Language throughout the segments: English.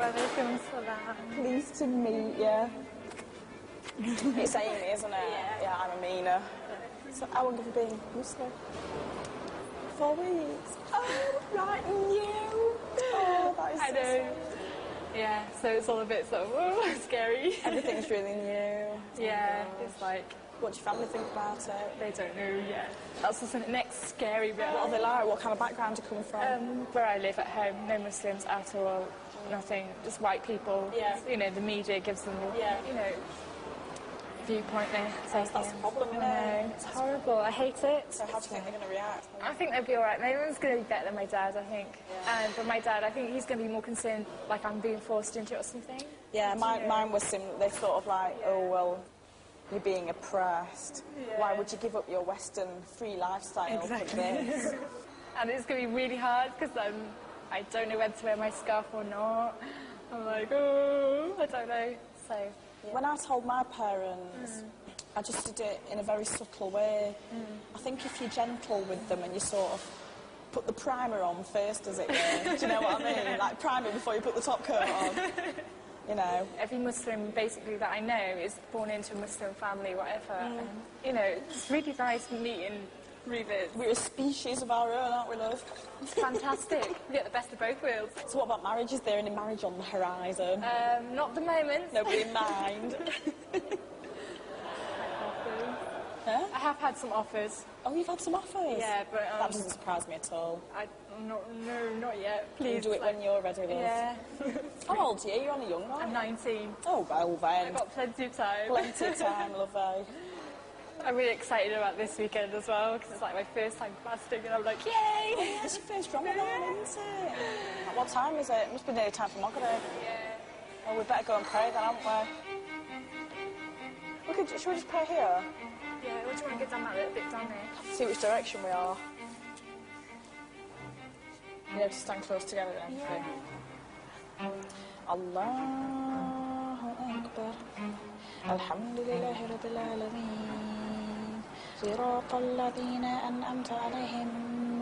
Waalaikumsalam. Pleased to meet you. It's Amy, isn't it? Yeah, I'm Amina. So how long have you been Muslim? 4 weeks. Oh, right, new. Oh, that is I know. Yeah, so it's all a bit sort of scary. Everything's really new. Yeah, it's like... What do your family think about it? They don't know yet. That's the next scary bit. What are they like? What kind of background do you come from? Where I live at home, no Muslims at all. Nothing, just white people. Yeah. You know, the media gives them, you know, viewpoint there. So that's the problem, isn't it? It's horrible. I hate it. So how do you think they're going to react? I think they'll be all right. No one's going to be better than my dad, I think. Yeah. But my dad, I think he's going to be more concerned, like I'm being forced into it or something. Yeah, mine was similar. They sort of like, oh, well, you're being oppressed. Yeah. Why would you give up your Western free lifestyle for this? And it's going to be really hard because I don't know whether to wear my scarf or not. I'm like, oh, I don't know. So, yeah. When I told my parents, I just did it in a very subtle way. I think if you're gentle with them and you sort of put the primer on first, as it were, do you know what I mean? Like primer before you put the top coat on. You know. Every Muslim, basically, that I know is born into a Muslim family, whatever. And, you know, it's really nice meeting Rubers. We're a species of our own, aren't we, love? It's fantastic. We get the best of both worlds. So what about marriage? Is there any marriage on the horizon? Not at the moment. Nobody in mind? Huh? I have had some offers. Oh, you've had some offers? Yeah, but... that doesn't surprise me at all. No, not yet. Please. Do it when you're ready, love. Yeah. How old are you? You're only young, aren't you? I'm 19. Oh, well then. I've got plenty of time. Plenty of time, lovey. I'm really excited about this weekend as well, because it's like my first time fasting, and I'm like, yay! Oh, yeah, it's your first Ramadan, isn't it? At what time is it? It must be nearly time for Maghrib. Yeah. Oh, we better go and pray then, haven't we? Should we just pray here? Yeah, or do you want to go down that little bit down there? See which direction we are. You know, to stand close together and everything. Allahu Akbar. Alhamdulillahi Rabbil Alameen. Sirata alladhina an'amta alayhim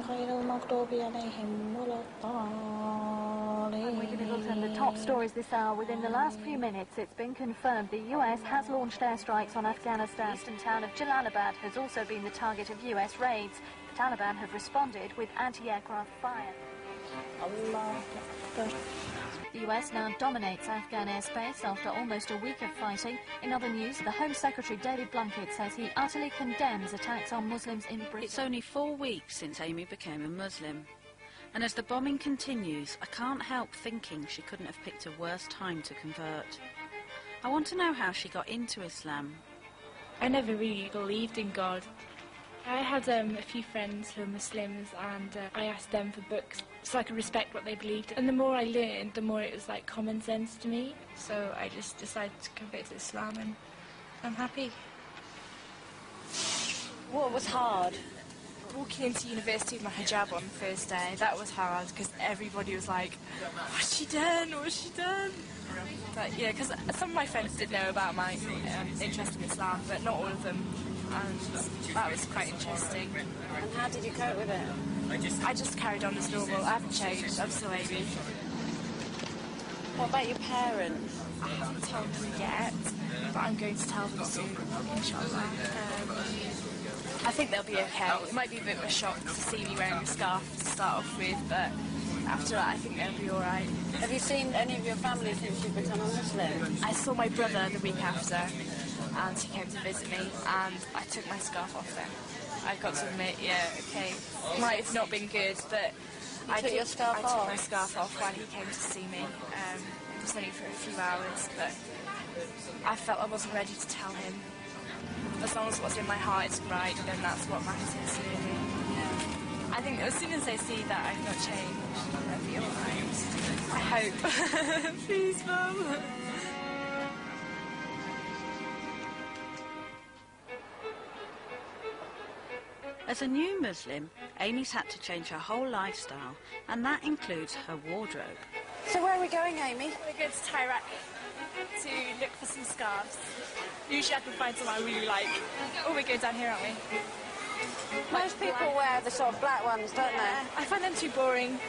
ghayril maghdubi alayhim waladdallin. We're going to look at the top stories this hour. Within the last few minutes, it's been confirmed the US has launched airstrikes on Afghanistan. The eastern town of Jalalabad has also been the target of US raids. The Taliban have responded with anti-aircraft fire. Allah Akbar. The US now dominates Afghan airspace after almost a week of fighting. In other news, the Home Secretary David Blunkett says he utterly condemns attacks on Muslims in Britain. It's only 4 weeks since Amy became a Muslim. And as the bombing continues, I can't help thinking she couldn't have picked a worse time to convert. I want to know how she got into Islam. I never really believed in God. I had a few friends who were Muslims, and I asked them for books so I could respect what they believed. And the more I learned, the more it was like common sense to me. So I just decided to convert to Islam, and I'm happy. What was hard? Walking into university with my hijab on the first day, that was hard because everybody was like, what's she done? What's she done? But yeah, because some of my friends did know about my interest in Islam, but not all of them. And that was quite interesting. And how did you cope with it? I just carried on as normal. I haven't changed. I'm still Amy. What about your parents? I haven't told them yet, but I'm going to tell them soon, inshallah. I think they'll be okay. It might be a bit of a shock to see me wearing a scarf to start off with, but after that I think they'll be alright. Have you seen any of your family since you've become a Muslim? I saw my brother the week after, and he came to visit me, and I took my scarf off then. I've got to admit, yeah, okay, might have not been good, but I took my scarf off while he came to see me. It was only for a few hours, but I felt I wasn't ready to tell him. As long as what's in my heart is right, then that's what matters, really. I think as soon as they see that I've not changed, they'll be alright. I hope. Please, Mum. As a new Muslim, Amy's had to change her whole lifestyle, and that includes her wardrobe. So where are we going, Amy? We're going to Tyrak to look for some scarves. Usually I can find some I really like. Oh, we're going down here, aren't we? Most people wear the sort of black ones, don't they? I find them too boring.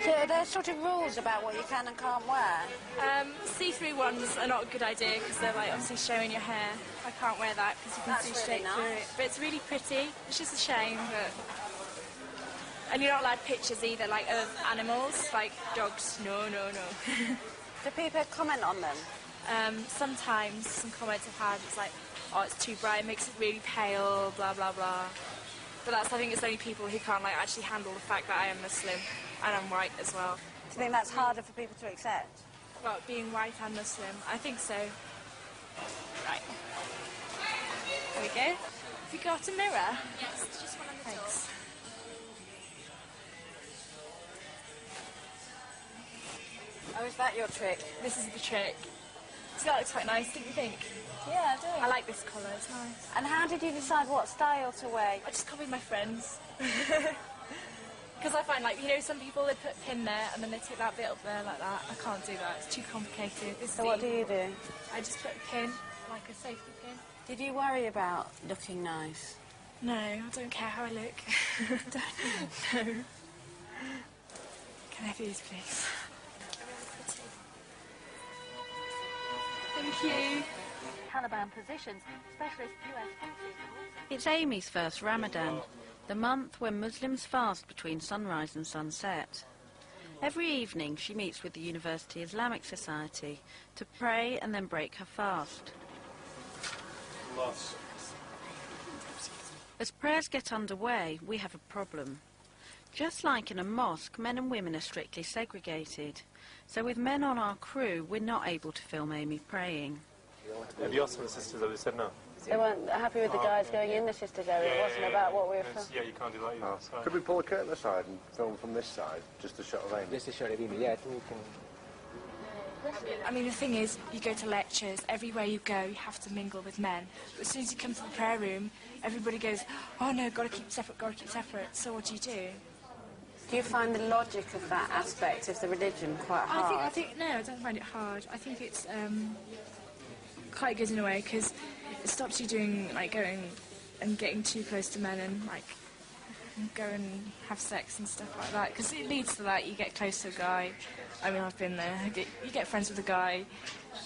So are there sort of rules about what you can and can't wear? See-through ones are not a good idea because they're like obviously showing your hair. I can't wear that because you can That's see really straight through nice. it. But it's really pretty. It's just a shame, but... And you're not allowed pictures either, like of animals, like dogs. No, no, no. Do people comment on them? Sometimes some comments I've had, it's like, oh, it's too bright, it makes it really pale, blah, blah, blah. But I think it's only people who can't like actually handle the fact that I am Muslim and I'm white as well. Do you think that's harder for people to accept? Well, being white and Muslim, I think so. Right. There we go. Have you got a mirror? Yes, it's just one on the Thanks. Oh, is that your trick? This is the trick. So that looks quite nice, don't you think? Yeah, I do. I like this colour, it's nice. And how did you decide what style to wear? I just copied my friends. Because I find, like, you know, some people, they put a pin there and then they take that bit up there like that. I can't do that. It's too complicated. So what do you do? I just put a pin, like a safety pin. Did you worry about looking nice? No, I don't care how I look. No. Can I have these, please? Thank you. Taliban positions, specialist US forces have also... It's Amy's first Ramadan, the month when Muslims fast between sunrise and sunset. Every evening she meets with the University Islamic Society to pray and then break her fast. As prayers get underway, we have a problem. Just like in a mosque, men and women are strictly segregated. So with men on our crew, we're not able to film Amy praying. Have you asked some of the sisters that they said no? They weren't happy with the guys going in the sisters area. It wasn't about what we were... Yeah, you can't do that either. So. Could we pull a curtain aside and film from this side, just a shot of Amy? Just a shot of Amy, yeah, I think we can... I mean, the thing is, you go to lectures, everywhere you go, you have to mingle with men. But as soon as you come to the prayer room, everybody goes, oh no, got to keep separate, got to keep separate. So what do you do? Do you find the logic of that aspect of the religion quite hard? I think, no, I don't find it hard. I think it's quite good in a way, because it stops you doing, like, going and getting too close to men and, like, go and have sex and stuff like that. Because it leads to that, you get close to a guy. I mean, I've been there. You get friends with a guy,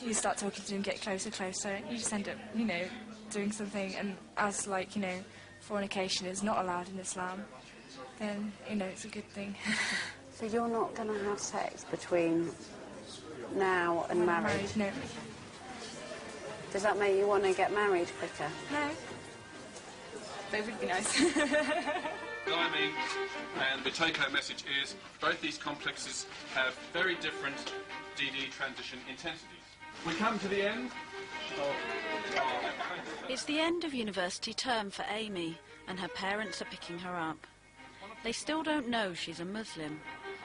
you start talking to him, get closer, closer. You just end up, you know, doing something. And as, like, you know, fornication is not allowed in Islam, then, you know, it's a good thing. So you're not going to have sex between now and marriage? No. Does that make you want to get married quicker? No. But it would be nice. Blimey, and the take-home message is both these complexes have very different DD transition intensities. We come to the end of... It's the end of university term for Amy, and her parents are picking her up. They still don't know she's a Muslim,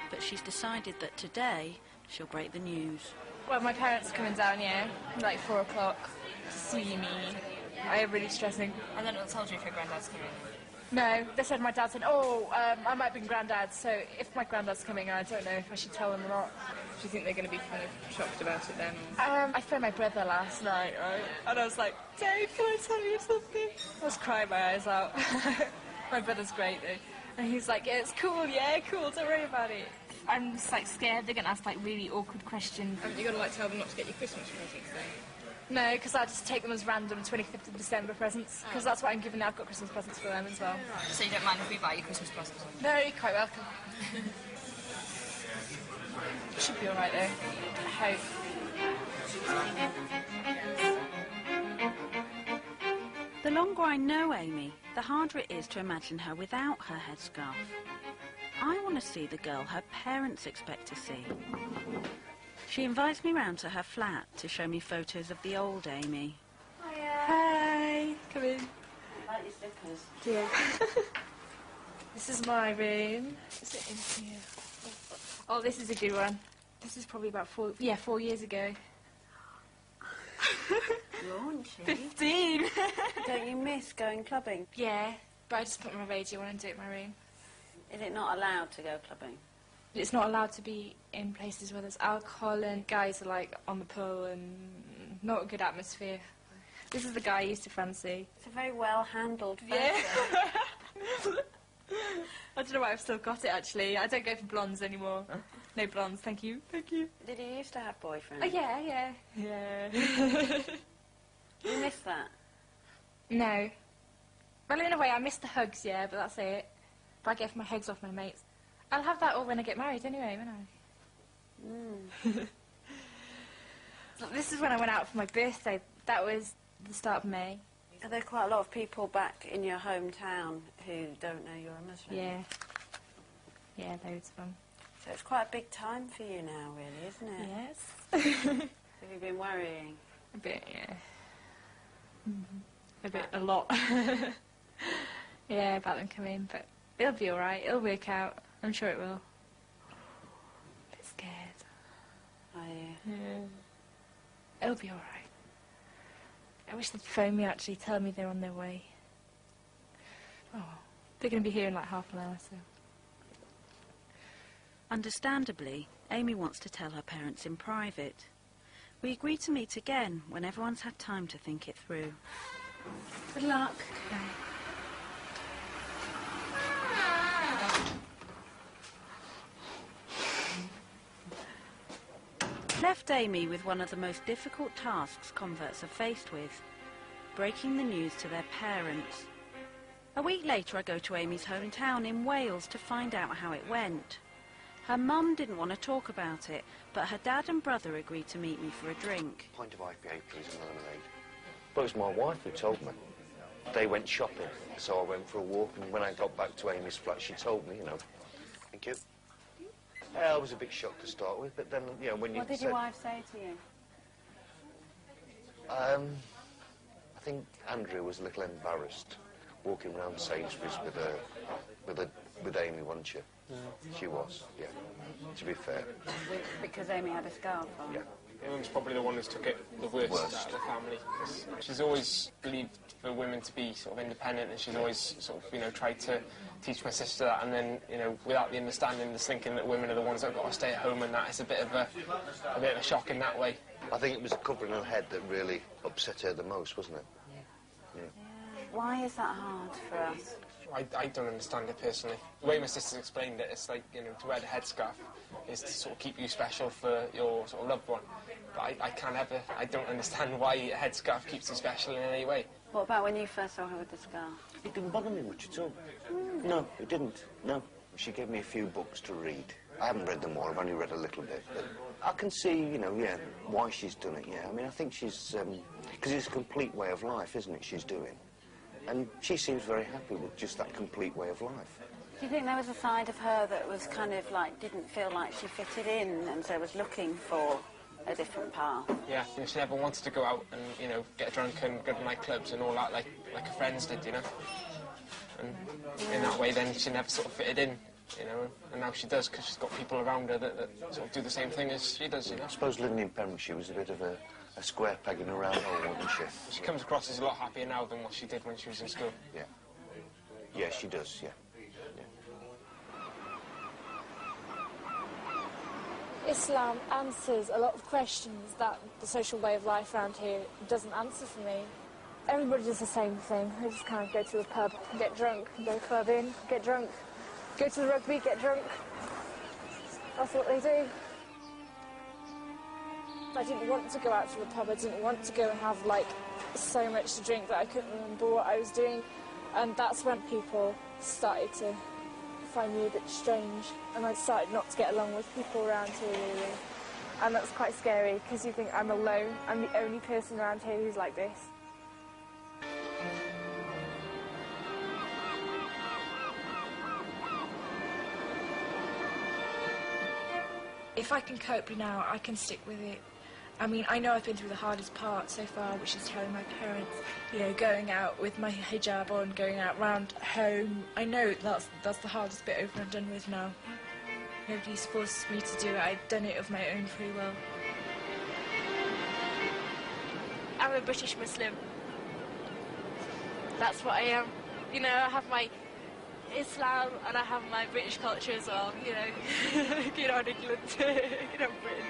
but she's decided that today she'll break the news. Well, my parents are coming down here, like 4 o'clock, to see me. I'm really stressing. And then it told you if your granddad's coming? No, they said my dad said, I might be granddad, so if my granddad's coming, I don't know if I should tell them or not. Do you think they're going to be kind of shocked about it then? I phoned my brother last night, right? And I was like, Dave, can I tell you something? I was crying my eyes out. My brother's great, though. And he's like, yeah, it's cool, don't worry about it. I'm just, like, scared they're going to ask, like, really awkward questions. Haven't you got to, like, tell them not to get you Christmas presents then? No, because I just take them as random 25th of December presents, because that's what I'm giving now. I've got Christmas presents for them as well. So you don't mind if we buy you Christmas presents? No, you're quite welcome. Should be alright, though. I hope. The longer I know Amy, the harder it is to imagine her without her headscarf. I want to see the girl her parents expect to see. She invites me round to her flat to show me photos of the old Amy. Hi, come in. I like your slippers. Yeah. This is my room. Is it in here? Oh, this is a good one. This is probably about 4 years ago. Raunchy. 15. Don't you miss going clubbing? Yeah, but I just put my radio on and do it in my room. Is it not allowed to go clubbing? It's not allowed to be in places where there's alcohol and guys are like on the pool and not a good atmosphere. This is the guy I used to fancy. It's a very well-handled photo. Yeah. I don't know why I've still got it, actually. I don't go for blondes anymore. No blondes, thank you. Thank you. Did you used to have boyfriends? Oh, yeah. You miss that? No. Well, in a way, I miss the hugs, yeah, but that's it. But I get my hugs off my mates. I'll have that all when I get married anyway, won't I? So this is when I went out for my birthday. That was the start of May. Are there quite a lot of people back in your hometown who don't know you're a Muslim? Yeah. Yeah, loads of them. So it's quite a big time for you now, really, isn't it? Yes. Have you been worrying? A bit, yeah. A bit, a lot. Yeah, about them coming, but it'll be alright. It'll work out. I'm sure it will. A bit scared. Are you? Yeah. It'll be alright. I wish they'd phone me, actually, tell me they're on their way. Oh, they're going to be here in like half an hour, so... Understandably, Amy wants to tell her parents in private. We agree to meet again when everyone's had time to think it through. Good luck. Left Amy with one of the most difficult tasks converts are faced with, breaking the news to their parents. A week later I go to Amy's hometown in Wales to find out how it went. Her mum didn't want to talk about it, but her dad and brother agreed to meet me for a drink. Pint of IPA, please, and lemonade. But it was my wife who told me. They went shopping, so I went for a walk, and when I got back to Amy's flat, she told me, you know. Thank you. I was a bit shocked to start with, but then, you know, when you What did your wife say to you? I think Andrea was a little embarrassed walking around Sainsbury's with Amy, wasn't she? She was, yeah, to be fair. Because Amy had a scarf on? Yeah. Amy was probably the one who took it the worst out of the family. She's always believed for women to be sort of independent, and she's always sort of, you know, tried to teach my sister that, and then, you know, without the understanding, just thinking that women are the ones that have got to stay at home, and that is a bit of a shock in that way. I think it was the covering her head that really upset her the most, wasn't it? Yeah. Why is that hard for us? I don't understand it personally. The way my sister's explained it, it's like, you know, to wear the headscarf is to sort of keep you special for your sort of loved one. But I don't understand why a headscarf keeps you special in any way. What about when you first saw her with the scarf? It didn't bother me much at all. No, it didn't, no. She gave me a few books to read. I haven't read them all, I've only read a little bit. But I can see, you know, yeah, why she's done it, yeah. I mean, I think she's, because it's a complete way of life, isn't it, she's doing? And she seems very happy with just that complete way of life. Do you think there was a side of her that was kind of like, didn't feel like she fitted in, and so was looking for a different path? Yeah, you know, she never wanted to go out and, you know, get drunk and go to nightclubs and all that like her friends did, you know? And in that way then she never sort of fitted in, you know, and now she does, because she's got people around her that sort of do the same thing as she does, you know? I suppose living in Pembrokeshire was a bit of a square peg in a round hole, wasn't she? She comes across as a lot happier now than what she did when she was in school. Yeah. Yeah, she does, yeah. Islam answers a lot of questions that the social way of life around here doesn't answer for me. Everybody does the same thing. They just kind of go to the pub, get drunk, go clubbing, get drunk, go to the rugby, get drunk. That's what they do. I didn't want to go out to the pub. I didn't want to go and have, like, so much to drink that I couldn't remember what I was doing. And that's when people started to find me a bit strange. And I started not to get along with people around here, really. And that's quite scary, because you think I'm alone. I'm the only person around here who's like this. If I can cope now, I can stick with it. I mean, I know I've been through the hardest part so far, which is telling my parents, you know, going out with my hijab on, going out round home. I know that's the hardest bit over and done with now. Nobody's forced me to do it. I've done it of my own free will. I'm a British Muslim. That's what I am. You know, I have my Islam and I have my British culture as well, you know. You know, in England, you know, Britain.